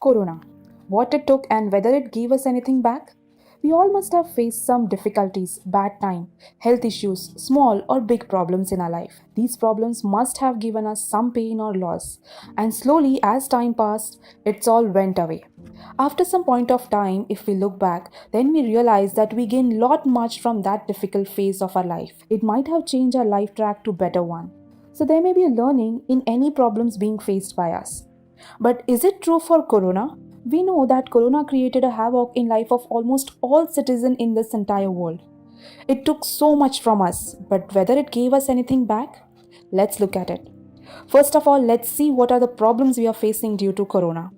Corona. What it took and whether it gave us anything back? We all must have faced some difficulties, bad time, health issues, small or big problems in our life. These problems must have given us some pain or loss, and slowly as time passed, it all went away. After some point of time, if we look back, then we realize that we gained lot much from that difficult phase of our life. It might have changed our life track to better one. So there may be a learning in any problems being faced by us. But is it true for Corona? We know that Corona created a havoc in life of almost all citizens in this entire world. It took so much from us, but whether it gave us anything back? Let's look at it. First of all, let's see what are the problems we are facing due to Corona.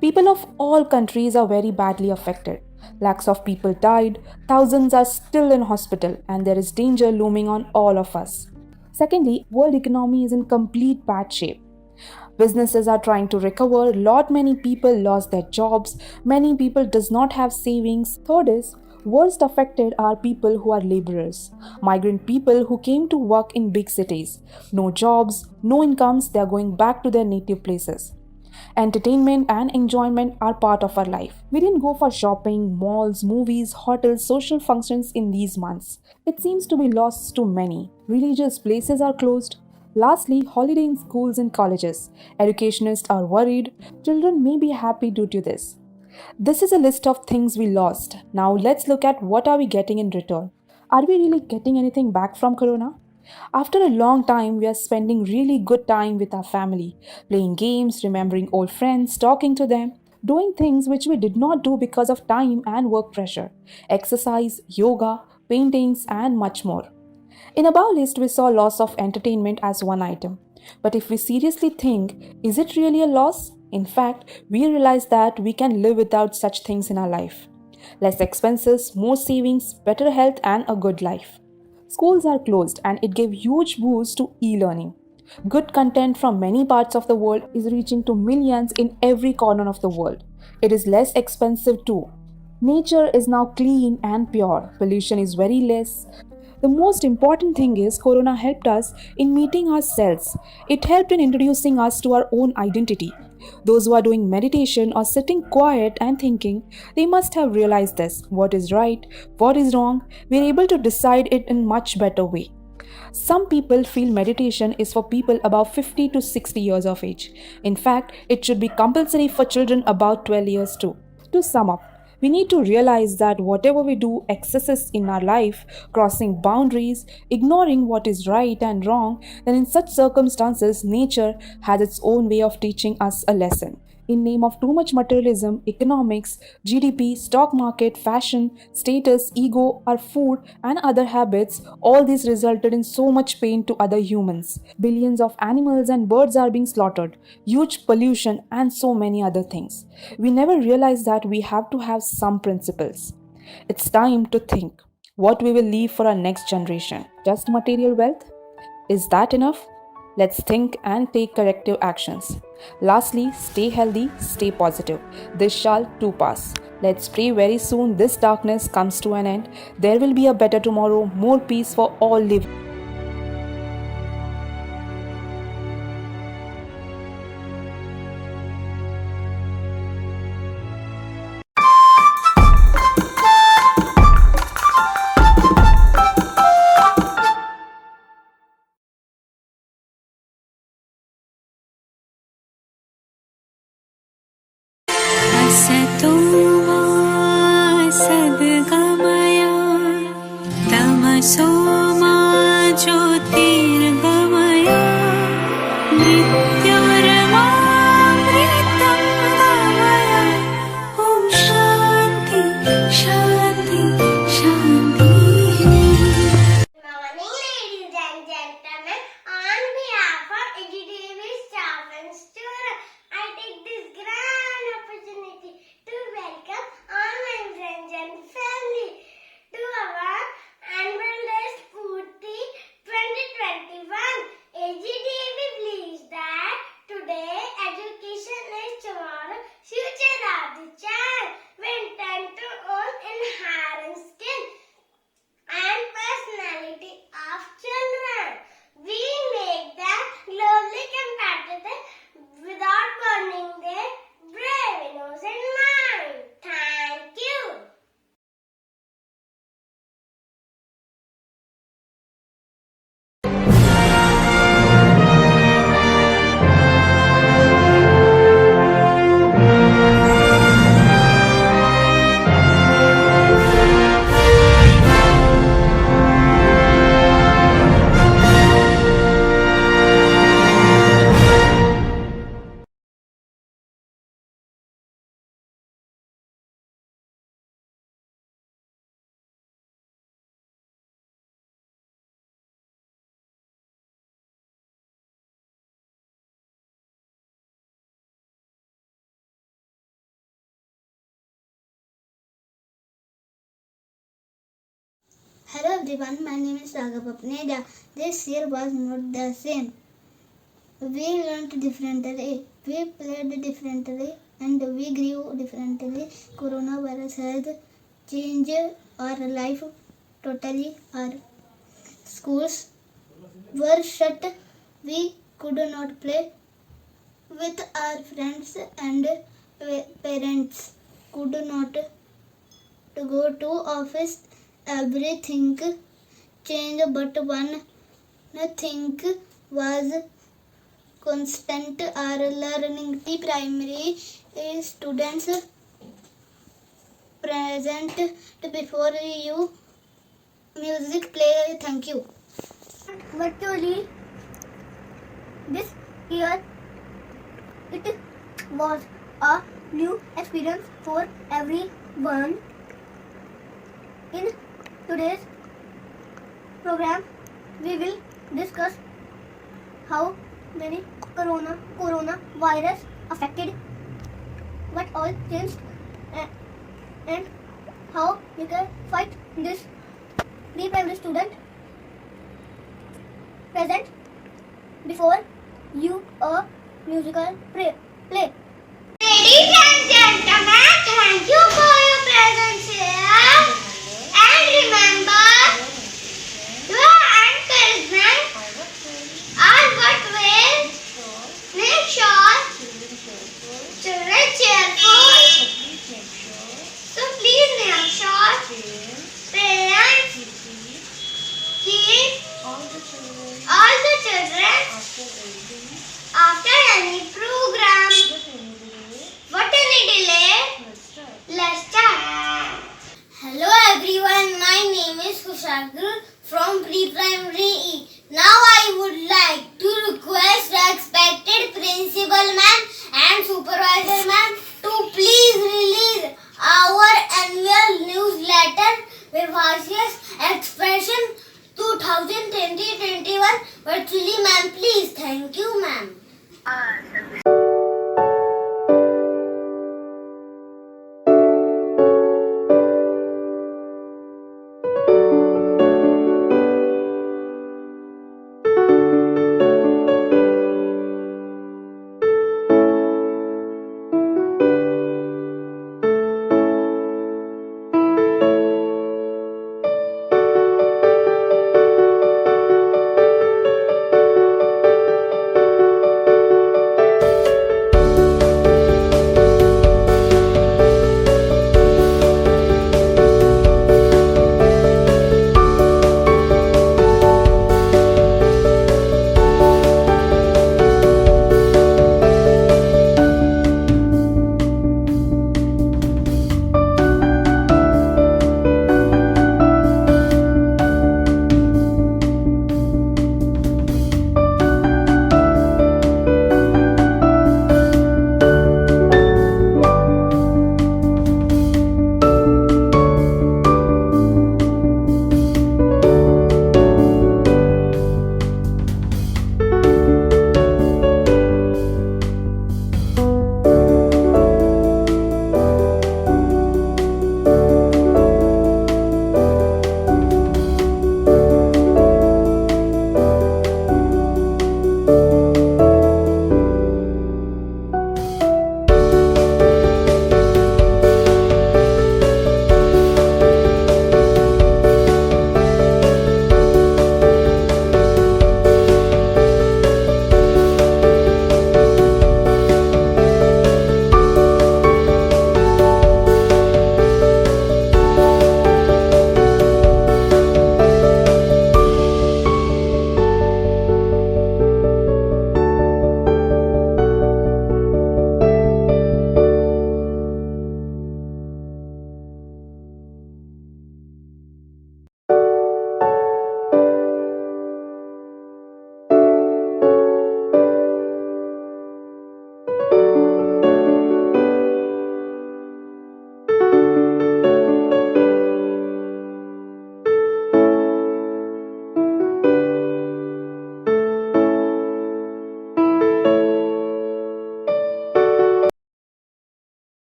People of all countries are very badly affected. Lakhs of people died, thousands are still in hospital, and there is danger looming on all of us. Secondly, world economy is in complete bad shape. Businesses are trying to recover, lot many people lost their jobs, many people does not have savings. Third is, worst affected are people who are laborers, migrant people who came to work in big cities. No jobs, no incomes, they are going back to their native places. Entertainment and enjoyment are part of our life. We didn't go for shopping, malls, movies, hotels, social functions in these months. It seems to be lost to many. Religious places are closed. Lastly, holiday in schools and colleges. Educationists are worried. Children may be happy due to this. This is a list of things we lost. Now let's look at what are we getting in return. Are we really getting anything back from Corona? After a long time, we are spending really good time with our family, playing games, remembering old friends, talking to them, doing things which we did not do because of time and work pressure, exercise, yoga, paintings, and much more. In above list, we saw loss of entertainment as one item. But if we seriously think, is it really a loss? In fact, we realize that we can live without such things in our life. Less expenses, more savings, better health, and a good life. Schools are closed and it gave huge boost to e-learning. Good content from many parts of the world is reaching to millions in every corner of the world. It is less expensive too. Nature is now clean and pure. Pollution is very less. The most important thing is Corona helped us in meeting ourselves. It helped in introducing us to our own identity. Those who are doing meditation or sitting quiet and thinking, they must have realized this. What is right, what is wrong, we're able to decide it in much better way. Some people feel meditation is for people above 50 to 60 years of age. In fact, it should be compulsory for children about 12 years too. To sum up, we need to realize that whatever we do, excesses in our life, crossing boundaries, ignoring what is right and wrong, then in such circumstances, nature has its own way of teaching us a lesson. In name of too much materialism, economics, GDP, stock market, fashion, status, ego, our food, and other habits, all these resulted in so much pain to other humans. Billions of animals and birds are being slaughtered, huge pollution, and so many other things. We never realize that we have to have some principles. It's time to think what we will leave for our next generation. Just material wealth? Is that enough? Let's think and take corrective actions. Lastly, stay healthy, stay positive. This shall too pass. Let's pray very soon this darkness comes to an end. There will be a better tomorrow, more peace for all living. असतो मा सद्गमय तमसो मा ज्योतिर्गमय मृत्युर्मामृतं गमय ॐ शान्ति शान्ति शान्तिः Morning, ladies and gentlemen. On behalf of EGTV staff and students, I take this grand opportunity to welcome all my friends and family to our annual day Spurti 2021. EGTV believes that today education is tomorrow, future of the child. When time to own inherent skill and personality of children. We make them globally competitive without burning their brave Hello everyone, my name is Raghav Apneja. This year was not the same. We learned differently, we played differently, and we grew differently. Coronavirus has changed our life totally. Our schools were shut. We could not play with our friends, and parents could not go to office. Everything changed, but one thing was constant. Our learning. The primary students present before you music play. Thank you. Virtually this year it was a new experience for everyone. In today's program we will discuss how many coronavirus affected, what all changed, and how you can fight this. Pre-primary student present before you a musical play. Ladies and gentlemen, thank you for your presence here. And remember, your encouragement are what will make sure children cheerful. So please make sure parents keep all the children after any program. What any delay? Let's start. Hello everyone, my name is Kushagra from Pre-Primary E. Now I would like to request respected Principal Ma'am and Supervisor Ma'am to please release our annual newsletter Vivacious Expression 2020-21 virtually. Ma'am, please. Thank you, ma'am.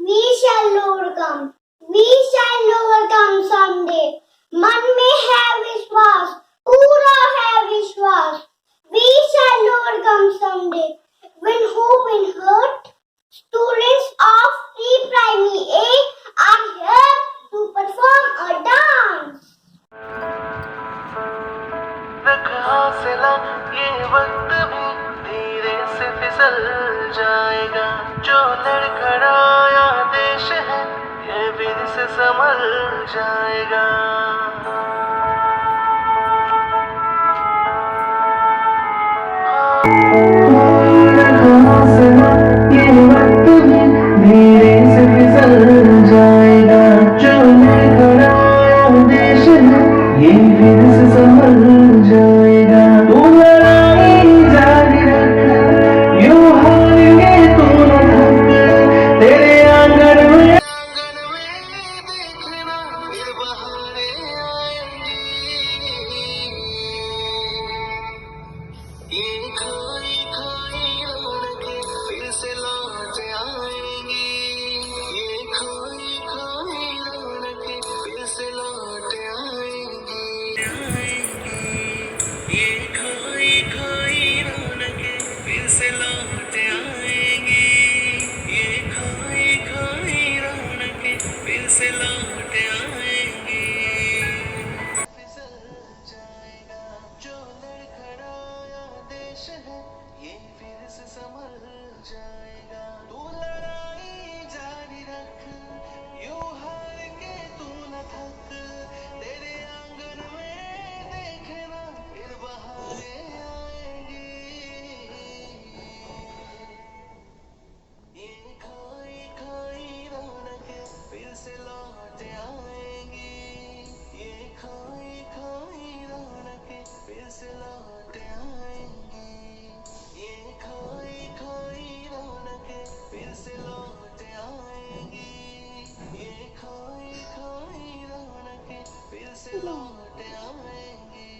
We shall overcome. We shall overcome someday. मन में है विश्वास, पूरा है विश्वास. We shall overcome someday. When hope and hurt, students of pre-primary A are here to perform a dance. रख हौसला, ये वक्त भी धीरे से फिसल जाएगा. जो लड़खड़ाया देश है, ये फिर से संभल जाएगा. रख हौसला, ये वक्त भी धीरे से फिसल जाएगा. जो लड़खड़ाया देश है, ये फिर से संभल जाएगा. तू लड़ाई जारी रख, यूं हार के तू न थक. तेरे आंगन में देखना फिर बहारे आएंगी. ये खोई खोई रौनकें फिर से लौट आएंगी. ये खोई खोई रौनकें फिर से लौट आएंगी. ये खोई खोई रौनकें फिर से लौट आएंगी. ये खोई खोई रौनकें फिर से लौट आएंगी. फिसल जाएगा. जो लड़खड़ाया देश है, ये फिर से संभल जाएगा. तू लड़ाई जारी रख, यूं हार के तू न थक. तेरे आंगन में देखना फिर बहारे आएंगी. ये खोई खोई रौनकें फिर से लौट आएंगी. ये खोई खोई रौनकें फिर से लौट आएंगी. ये खोई खोई रौनकें फिर से लौट आएंगी. ये खोई खोई रौनकें फिर से लौट आएंगी.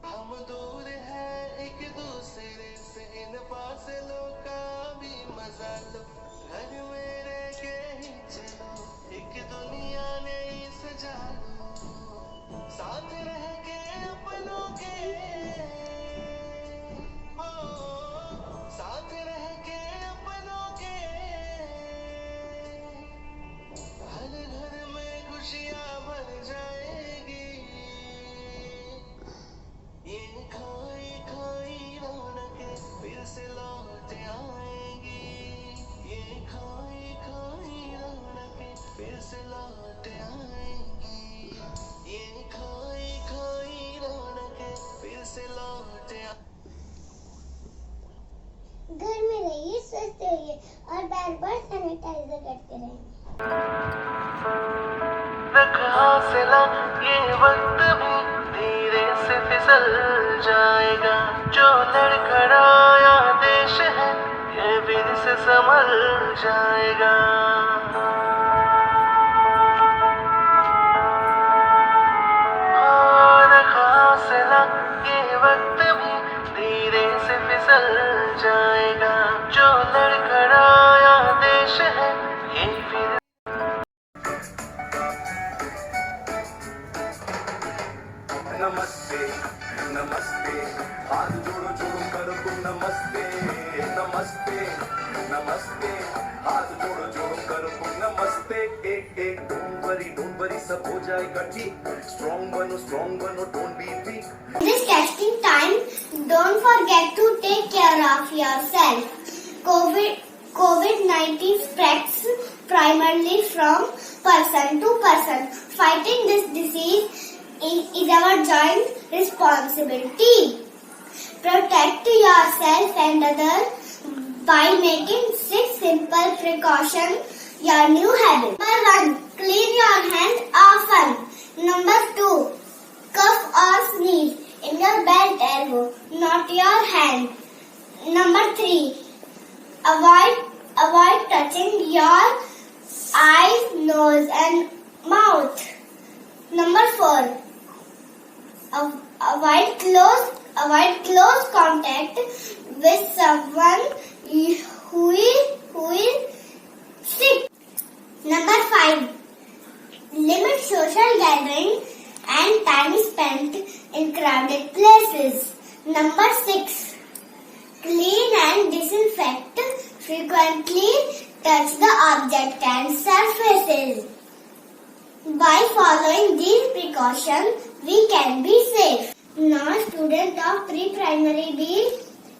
हम दूर हैं एक दूसरे से, इन फासलों का भी मजा लो. घर में रह के ही चलो, एक दुनिया नई सजा लो. साथ रह के अपनों के, ओ, साथ रह के अपनों के. हर घर में खुशियाँ भर जाएगी. ये खोई खोई रौनकें फिर से लौट आएंगी. ये खोई खोई रौनकें फिर से लौट आएंगी. ये खोई खोई रौनकें फिर से लौट आएंगी. घर में रहिए, स्वस्थ रहिए और बार बार सैनिटाइजर करते रहिए. रख हौसला, ये वक्त भी धीरे से फिसल जाएगा. जो लड़खड़ाया देश है, ये फिर से संभल जाएगा. रख हौसला, ये वक्त भी धीरे से फिसल जाएगा. जो लड़खड़ाया देश है, ये फिर नमस्ते नमस्ते, हाथ जोड़ो जोड़ो करो तुम नमस्ते. नमस्ते नमस्ते, हाथ जोड़ो जोड़ो करो तुम नमस्ते. डोंट वरी सब हो जाएगा ठीक. स्ट्रॉन्ग बनो don't be weak. This testing time, don't forget to take care of yourself. COVID-19 spreads primarily from person to person. Fighting this disease is our joint responsibility. Protect yourself and others by making 6 simple precautions your new habit. Number 1. Clean your hands often. Number 2. Cough or sneeze in your belt elbow, not your hand. Number 3. Avoid touching your eyes, nose and mouth. Number 4. Avoid close contact with someone who is sick. Number 5. Limit social gathering and time spent in crowded places. Number 6. Clean and disinfect frequently. Touch the object and surfaces. By following these precautions, we can be safe. Now, students of pre-primary B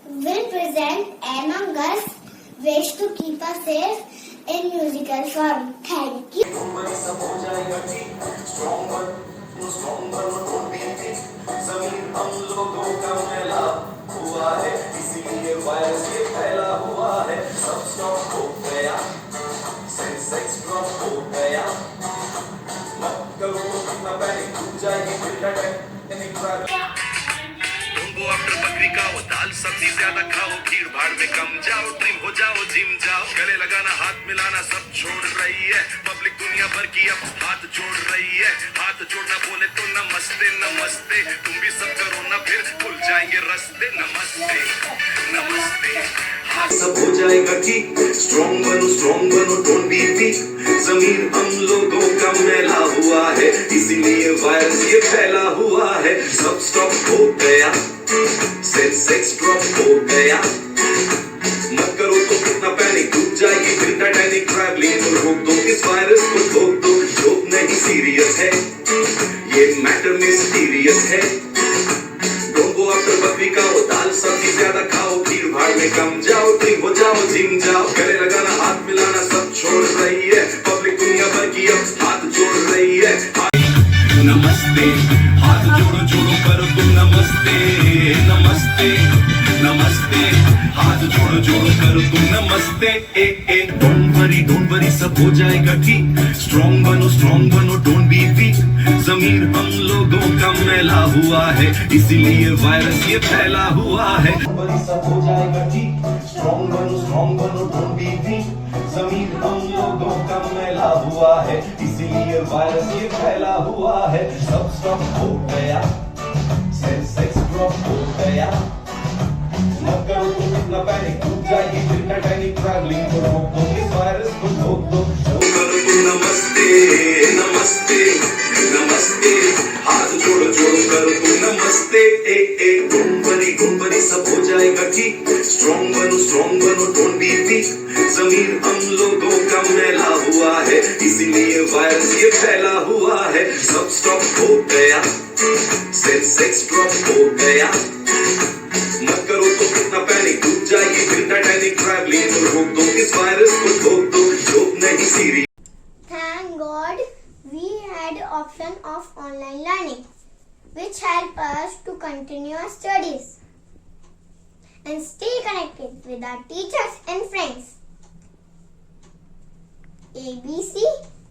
will present among us ways to keep us safe in musical form. Thank you. सब हो जाएगा ठीक stronger don't be weak जमीन हम लोगों का मेला हुआ है इसीलिए वायरस ये फैला हुआ है सब स्टॉप हो गया सेंसेक्स ड्रॉप हो गया मत करो इतना पैनिक टूट जाएगी फिर टटक एनी ट्रैप डोंगो आफ्टर बकरी का वो दाल सब्जी ज्यादा खाओ भीड़ भाड़ में कम जाओ ट्रिम हो जाओ जिम जाओ गले लगाना हाथ मिलाना सब छोड़ रही है पब्लिक दुनिया भर की अब हाथ जोड़ रही है हाथ जोड़ना बोले तो नमस्ते नमस्ते तुम भी सब करो ना फिर भूल जाएंगे रास्ते नमस्ते नमस्ते सब हो जाएगा ठीक स्ट्रॉन्ग बनो डोंट बी वीक जमीन हम लोगों का मेला हुआ है इसीलिए वायरस ये फैला हुआ है सब स्टॉप हो गया सेंसेक्स ड्रॉप हो गया मत करो तो कितना पैनिक डूब जाएगी फिर टाइटैनिक ट्रैवलिंग को रोक दो इस वायरस को ठोक दो जोक नहीं सीरियस है ये मैटर मिस्टीरियस है डोंट गो आफ्टर बकरी का वो दाल सब्जी ज्यादा खाओ भीड़ भाड़ में कम जाओ ट्रिम हो जाओ जिम जाओ गले लगाना हाथ मिलाना सब छोड़ रही है पब्लिक दुनिया भर की अब हाथ जोड़ रही है नमस्ते हाथ जोड़ो जोड़ो करो तुम नमस्ते नमस्ते नमस्ते हाथ जोड़ो जोड़ो करो तुम नमस्ते ए डोंट वरी सब हो जाएगा ठीक स्ट्रॉन्ग बनो डोंट बी वीक जमीन हम लोगों का मेला हुआ है इसीलिए वायरस ये फैला हुआ है सब हो जाएगा ठीक स्ट्रॉन्ग बनो डोंट बी वीक जमीन हम लोगों का मेला हुआ है इसीलिए वायरस ये फैला हुआ है सब स्टॉप हो गया सेंसेक्स ड्रॉप हो गया मत करो तुम इतना पैनिक टूट जाएगी फिर टाइटैनिक ट्रैवलिंग को रोक दो इस वायरस को ठोक दो करो तुम नमस्ते नमस्ते नमस्ते हाथ जोड़ो जोड़ो करो तुम नमस्ते ए डोंट वरी सब हो जाएगा ठीक स्ट्रॉन्ग बनो डोंट बी वीक जमीन हम लोगों का मेला हुआ है इसीलिए वायरस ये फैला हुआ है सब स्टॉप हो गया सेंसेक्स ड्रॉप हो गया मत करो तो कितना पैनिक डूब जाएगी फिर टाइटैनिक ट्रैवलिंग को रोक दो इस वायरस को ठोक दो जोक नहीं serious Thank God we had option of online learning, which help us to continue our studies and stay connected with our teachers and friends. ABC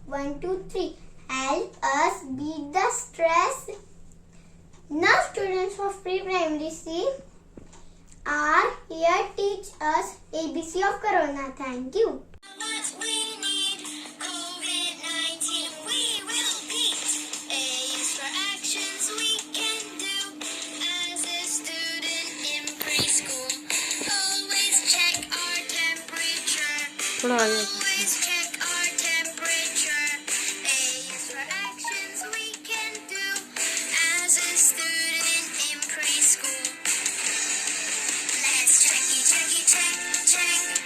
1, 2, 3 help us beat the stress. Now students of pre-primary C are here teach us ABC of Corona. Thank you. What we need, COVID-19, we will beat. A is for actions we can do as a student in preschool. Always check our temperature. Always check our temperature. A is for actions we can do as a student in preschool. Let's check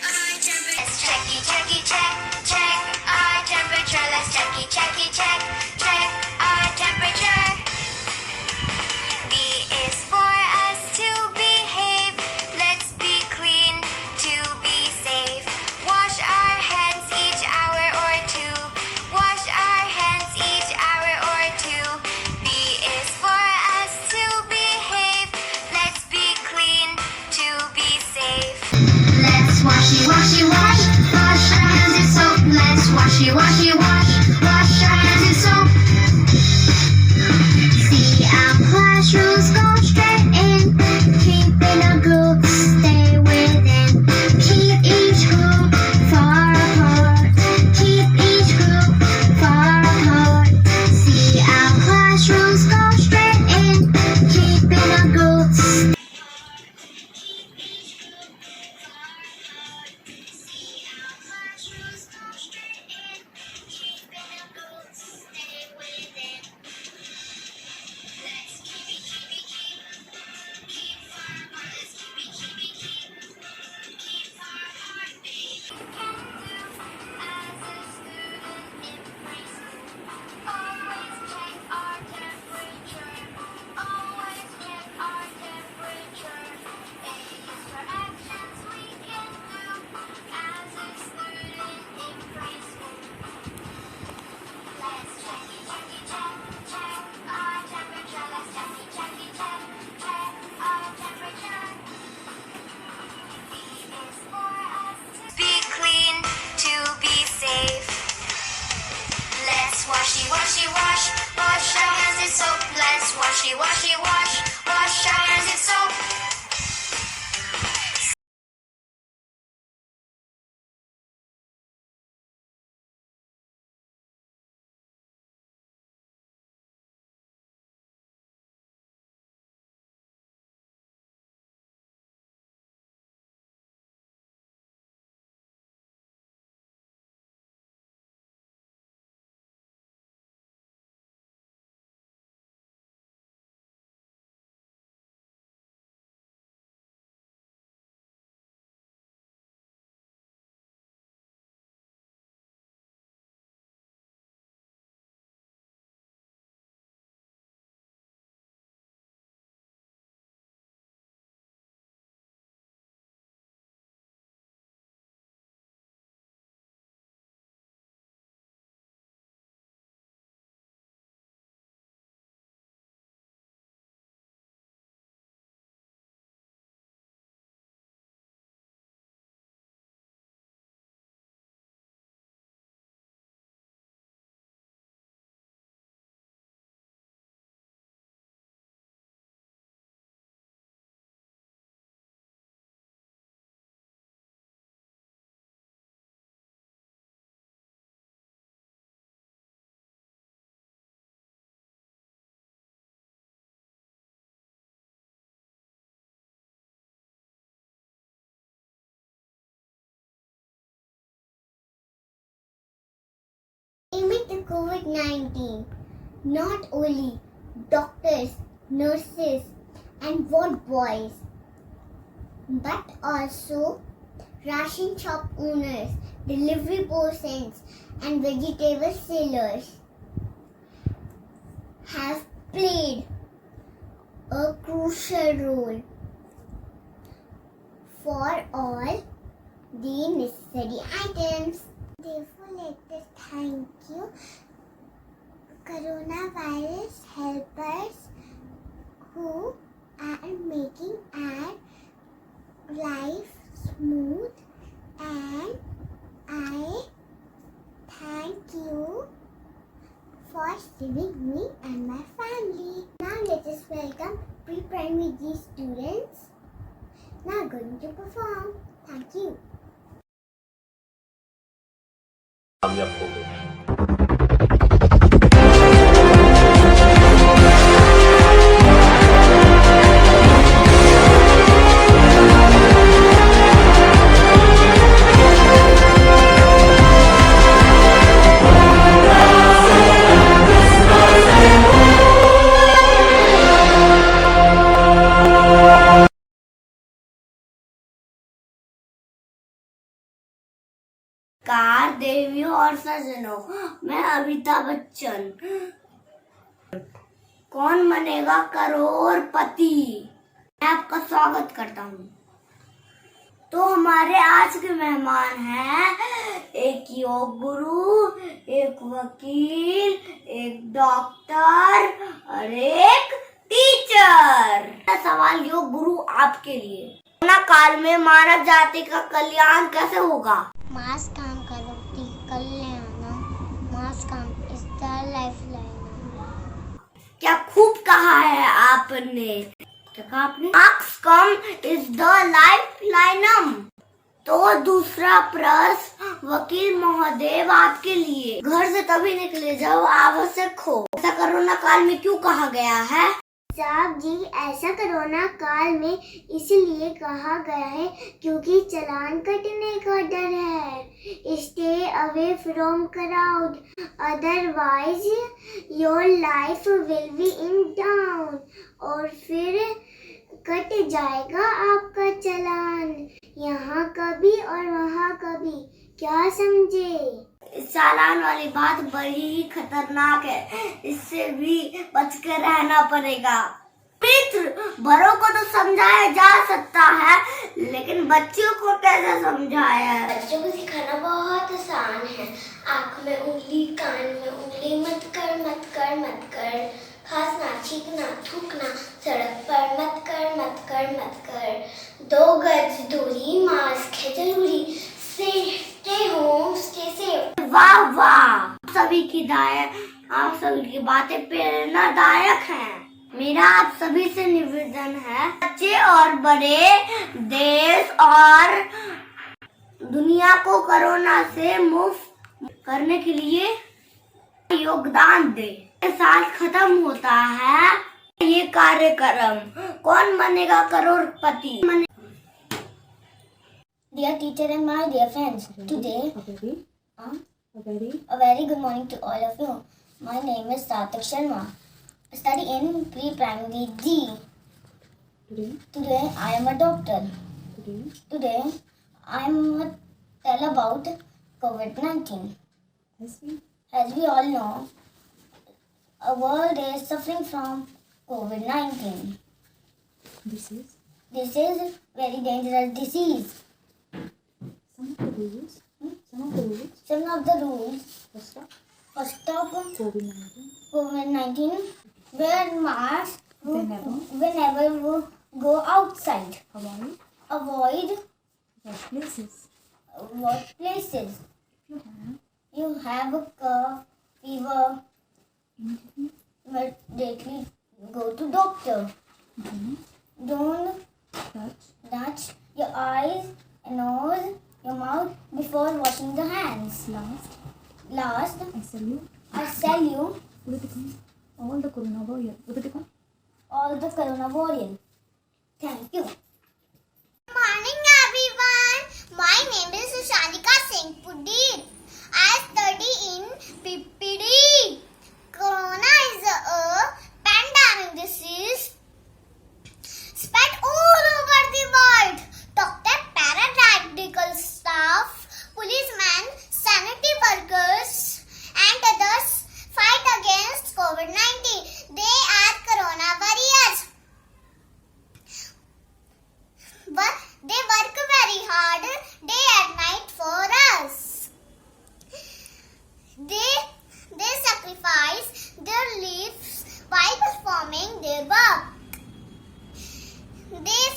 our temperature. Let's check our temperature. Let's check our temperature. B is for us to behave. Let's be clean to be safe. Wash our hands each hour or two. Wash our hands each hour or two. B is for us to behave. Let's be clean to be safe. Let's washy washy wash, wash our hands in soap. Let's washy washy wash, wash our hands in soap. See our classrooms go straight in, keep in a group, stay within. Keep each group far apart, keep each group far apart. See our classrooms go straight in, COVID-19. Not only doctors, nurses, and ward boys, but also ration shop owners, delivery persons, and vegetable sellers have played a crucial role for all the necessary items. Therefore, let us thank you, coronavirus helpers, who are making our life smooth, and I thank you for saving me and my family. Now let us welcome pre-primary G students now going to perform. Thank you. कामयाब हो गए। Car देवियों और सज्जनों, मैं अमिताभ बच्चन। कौन बनेगा करोड़पति, मैं आपका स्वागत करता हूँ। तो हमारे आज के मेहमान हैं एक योग गुरु, एक वकील, एक डॉक्टर और एक टीचर। सवाल योग गुरु आपके लिए, कोरोना काल में मानव जाति का कल्याण कैसे होगा? मास काम करो, कल्याण। मास काम इज द लाइफलाइन। क्या खूब कहा है आपने। क्या कहा आपने? Marks come is the lifeline. तो दूसरा प्रश्न वकील महोदय आपके लिए, घर से तभी निकले जब आवश्यक हो, ऐसा कोरोना काल में क्यों कहा गया है? साहब जी, ऐसा कोरोना काल में इसलिए कहा गया है क्योंकि चालान कटने का डर है। Stay away from crowd, otherwise your life will be in down. और फिर कट जाएगा आपका चालान, यहाँ कभी और वहाँ कभी। क्या समझे? चालान वाली बात बड़ी ही खतरनाक है, इससे भी बच कर रहना पड़ेगा। मित्र, बड़ों को तो समझाया जा सकता है, लेकिन बच्चों को कैसे समझाया? बच्चों को सिखाना बहुत आसान है। आँख में उंगली, कान में उंगली, मत कर मत कर मत कर। खांसना, छींकना, थूकना, सड़क पर मत कर मत कर मत कर। 2 गज दूरी, मास्क है जरूरी, स्टे होम, स्टे सेफ। वाह वाह, सभी की आप सभी की बातें प्रेरणादायक हैं। मेरा आप सभी से निवेदन है, बच्चे और बड़े देश और दुनिया को कोरोना से मुक्त करने के लिए योगदान दे। साल खत्म होता है ये कार्यक्रम, कौन बनेगा करोड़पति। Dear teacher and my dear friends, today a very good morning to all of you. My name is Sarthak Sharma. I study in pre-primary D. Today I am a doctor. Today I am tell about COVID-19. As we all know, our world is suffering from COVID-19. This is very dangerous disease. Some of the rules. First of COVID-19, wear mask whenever we go outside. Avoid workplaces. You have a cough, fever, immediately go to doctor. Don't touch your eyes, nose, your mouth before washing the hands. Last, I sell you all the corona warrior. Thank you. Good morning, everyone. My name is Sushanika Singh Pudir. I study in PPD They sacrifice their lives while performing their work. They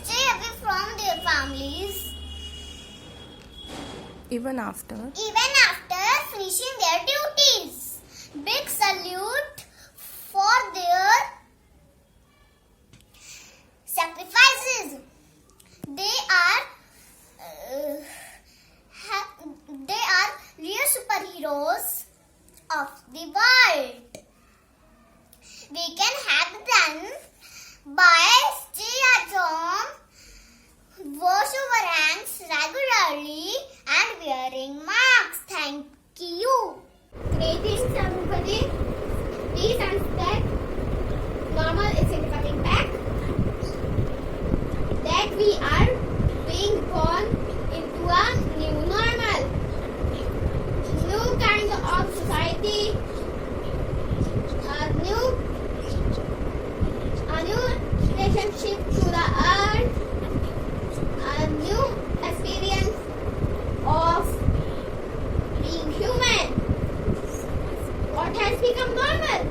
stay away from their families even after finishing their duties. Big salute for their sacrifices. They are real superheroes of the world. We can help them by stay at home, wash our hands regularly, and wearing masks. Thank you. Greetings, everybody. Please understand, normal is coming back. That we are being born into a new normal, new kind of society, a new relationship to the earth, a new experience of being human. What has become normal?